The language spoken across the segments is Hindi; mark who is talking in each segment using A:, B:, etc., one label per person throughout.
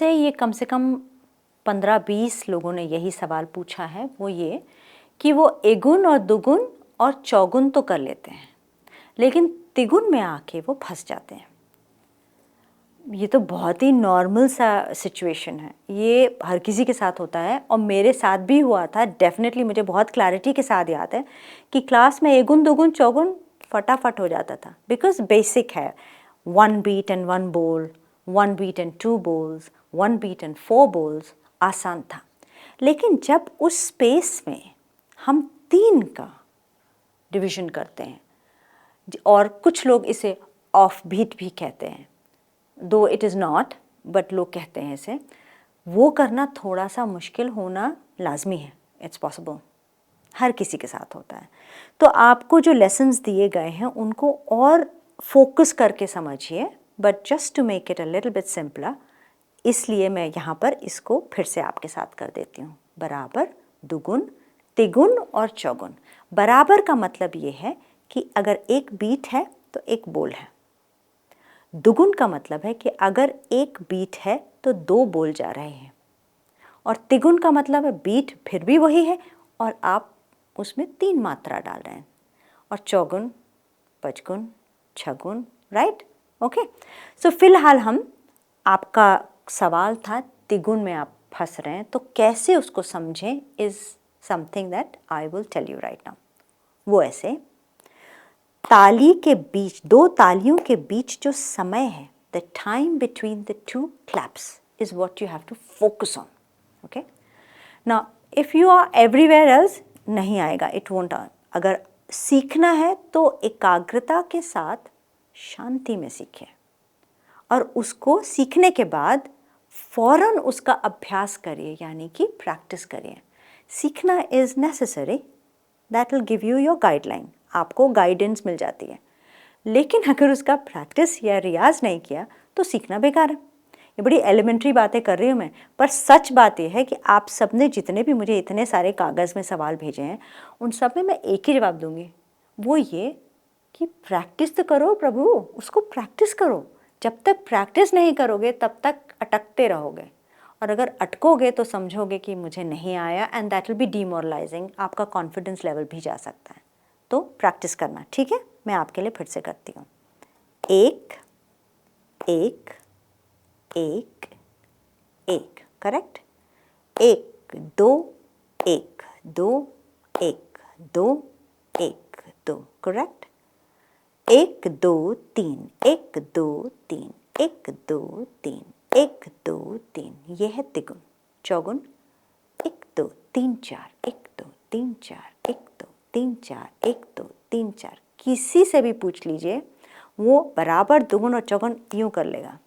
A: मुझसे ये कम से कम 15-20 लोगों ने यही सवाल पूछा है, वो ये कि वो एगुन और दुगुन और चौगुन तो कर लेते हैं, लेकिन तिगुन में आके वो फंस जाते हैं। ये तो बहुत ही नॉर्मल सा सिचुएशन है, ये हर किसी के साथ होता है और मेरे साथ भी हुआ था। डेफिनेटली मुझे बहुत क्लैरिटी के साथ याद है कि क्लास में एगुन दुगुन चौगुन फटाफट हो जाता था, बिकॉज बेसिक है, 1 बीट एंड 1 बोल, 1 बीट एंड 2 बोल्स, 1 बीट एंड 4 बोल्स, आसान था। लेकिन जब उस स्पेस में हम 3 का डिवीजन करते हैं, और कुछ लोग इसे ऑफ बीट भी कहते हैं, दो इट इज़ नॉट, बट लोग कहते हैं इसे, वो करना थोड़ा सा मुश्किल होना लाजमी है। इट्स पॉसिबल, हर किसी के साथ होता है। तो आपको जो लेसन्स दिए गए हैं उनको और फोकस करके समझिए, but just to make it a little bit simpler, इसलिए मैं यहाँ पर इसको फिर से आपके साथ कर देती हूँ। बराबर, दुगुन, तिगुन और चौगुन। बराबर का मतलब ये है कि अगर एक बीट है तो एक बोल है। दुगुन का मतलब है कि अगर एक बीट है तो 2 बोल जा रहे हैं। और तिगुन का मतलब है बीट फिर भी वही है और आप उसमें 3 मात्रा डाल रहे हैं। और चौगुन, पचगुन, छगुन, राइट? ओके, सो फिलहाल हम, आपका सवाल था तिगुन में आप फंस रहे हैं तो कैसे उसको समझें, is something that I will tell you right now. वो ऐसे, ताली के बीच, 2 तालियों के बीच जो समय है, the time between the 2 claps is what you have to focus on. Okay? Now, if you are everywhere else, नहीं आएगा, it won't. अगर सीखना है तो एकाग्रता के साथ शांति में सीखें और उसको सीखने के बाद फौरन उसका अभ्यास करिए, यानी कि प्रैक्टिस करिए। सीखना is necessary, that will give you your guideline, आपको गाइडेंस मिल जाती है। लेकिन अगर उसका प्रैक्टिस या रियाज नहीं किया तो सीखना बेकार है। ये बड़ी एलिमेंट्री बातें कर रही हूँ मैं, पर सच बात यह है कि आप सब ने जितने भी मुझे इतने सारे कागज़ में सवाल भेजे हैं, उन सब में मैं एक ही जवाब दूंगी, वो ये कि प्रैक्टिस तो करो प्रभु, उसको प्रैक्टिस करो। जब तक प्रैक्टिस नहीं करोगे तब तक अटकते रहोगे, और अगर अटकोगे तो समझोगे कि मुझे नहीं आया, and that will be demoralising, आपका कॉन्फिडेंस लेवल भी जा सकता है। तो प्रैक्टिस करना, ठीक है? मैं आपके लिए फिर से करती हूँ। 1 1 1 1, करेक्ट? 1 2 1 2 1 2 1 2, करेक्ट? 1 2 3 1 2 3 1 2 3 1 2 3, ये है तिगुन। चौगुन 1 2 3 4 1 2 3 4 1 2 3 4 1 2 3 4, किसी से भी पूछ लीजिए वो बराबर दुगुन और चौगुन यूँ कर लेगा।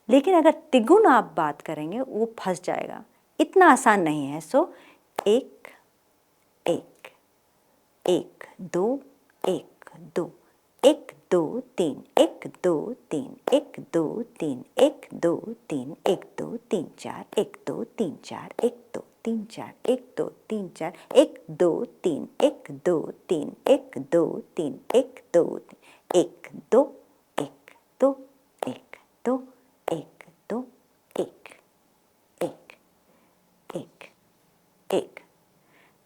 A: लेकिन अगर तिगुन आप बात करेंगे वो फंस जाएगा, इतना आसान नहीं है। सो 1 1 1 2 1 2 1 2 3 1 2 3 1 2 3 1 2 3 1 2 3 4 1 2 3 4 1 2 3 4 1 2 3 4 1 2 3 1 2 3 1 2 3 1 2 1 2 1 2 1 2 1 2 1 1 1 1,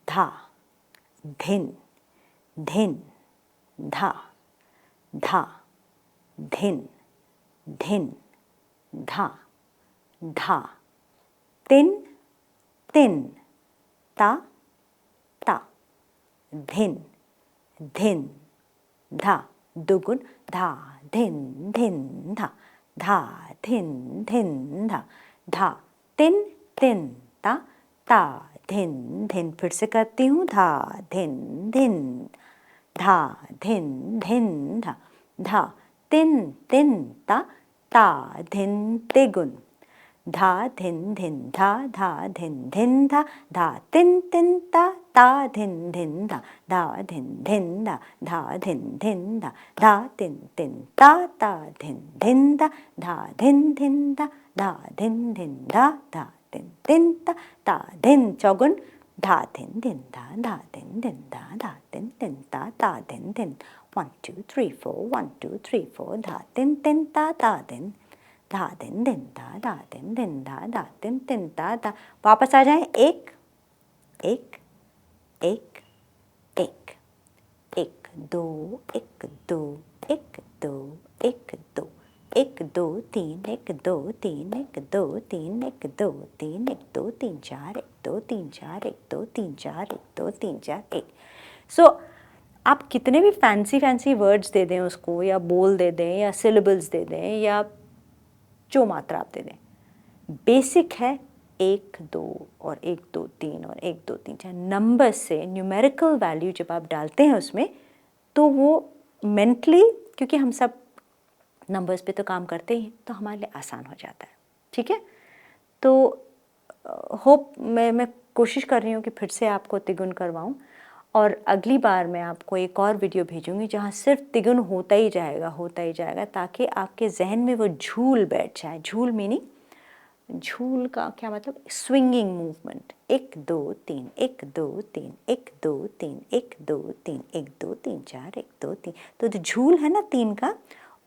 A: धा धिन धिन धा धा धिन धिन धा धा, तिन तिन ता ता, धिन धिन धा, दुगुन धा धिन धिन धा, धा धिन धिन धा, धा तिन तिन ता ता धिन धिन। फिर से करती हूँ, धा धिन धिन, धा धिन धिन धा, धा तिन तिन ता ता धिन तिगुन, धा धिन धिन धा, धा धिन धिन धा, धा तिन तिन ता ता धिन धिन धा, धा धिन धिन धा, धा धिन धिन धा, धा तिन तिन ता ता धिन धिन धा, धा धिन धिन धा, धा धिन धिन धा, धा तिन तिन ता ता धिन। चौगुन, धा धिन धिन धा, धा धिन धिन धा, धा तिन तिन ता ता धिन धिन, 1 2 3 4 1 2 3 4, धा तिन तिन ता ता धिन, धा दिन दिन धा, धा दिन दिन धा, धा दिन दिन धा धा। वापस आ जाएं, एक एक एक एक, एक दो एक दो एक दो एक दो, एक दो तीन एक दो तीन एक दो तीन एक दो तीन एक दो तीन चार, एक दो तीन चार, एक दो तीन चार, एक दो तीन चार, एक। सो आप कितने भी फैंसी वर्ड्स दे दें उसको, या बोल दे दें, या सिलेबल्स दे दें, या जो मात्रा आप दे दें, बेसिक है एक दो और एक दो तीन और एक दो तीन चार। नंबर से न्यूमेरिकल वैल्यू जब आप डालते हैं उसमें, तो वो मेंटली, क्योंकि हम सब नंबर्स पे तो काम करते ही, तो हमारे लिए आसान हो जाता है। ठीक है, तो होप मैं कोशिश कर रही हूँ कि फिर से आपको तिगुन करवाऊँ, और अगली बार मैं आपको एक और वीडियो भेजूँगी जहाँ सिर्फ तिगुन होता ही जाएगा, ताकि आपके जहन में वो झूल बैठ जाए। झूल मीनिंग, झूल का क्या मतलब, स्विंगिंग मूवमेंट। एक दो तीन, एक दो तीन, एक दो तीन, एक दो तीन, एक दो तीन चार, एक दो तीन। तो जो झूल है ना तीन का,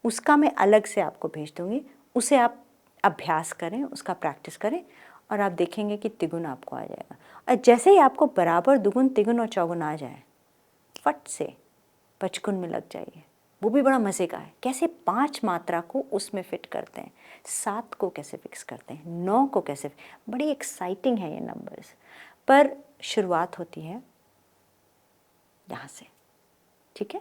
A: उसका मैं अलग से आपको भेज दूँगी, उसे आप अभ्यास करें, उसका प्रैक्टिस करें, और आप देखेंगे कि तिगुन आपको आ जाएगा। और जैसे ही आपको बराबर दुगुन, तिगुन और चौगुन आ जाए, फट से पचगुन में लग जाइए। वो भी बड़ा मज़े का है, कैसे 5 मात्रा को उसमें फिट करते हैं, 7 को कैसे फिक्स करते हैं, 9 को कैसे, बड़ी एक्साइटिंग है ये नंबर्स। पर शुरुआत होती है यहाँ से। ठीक है।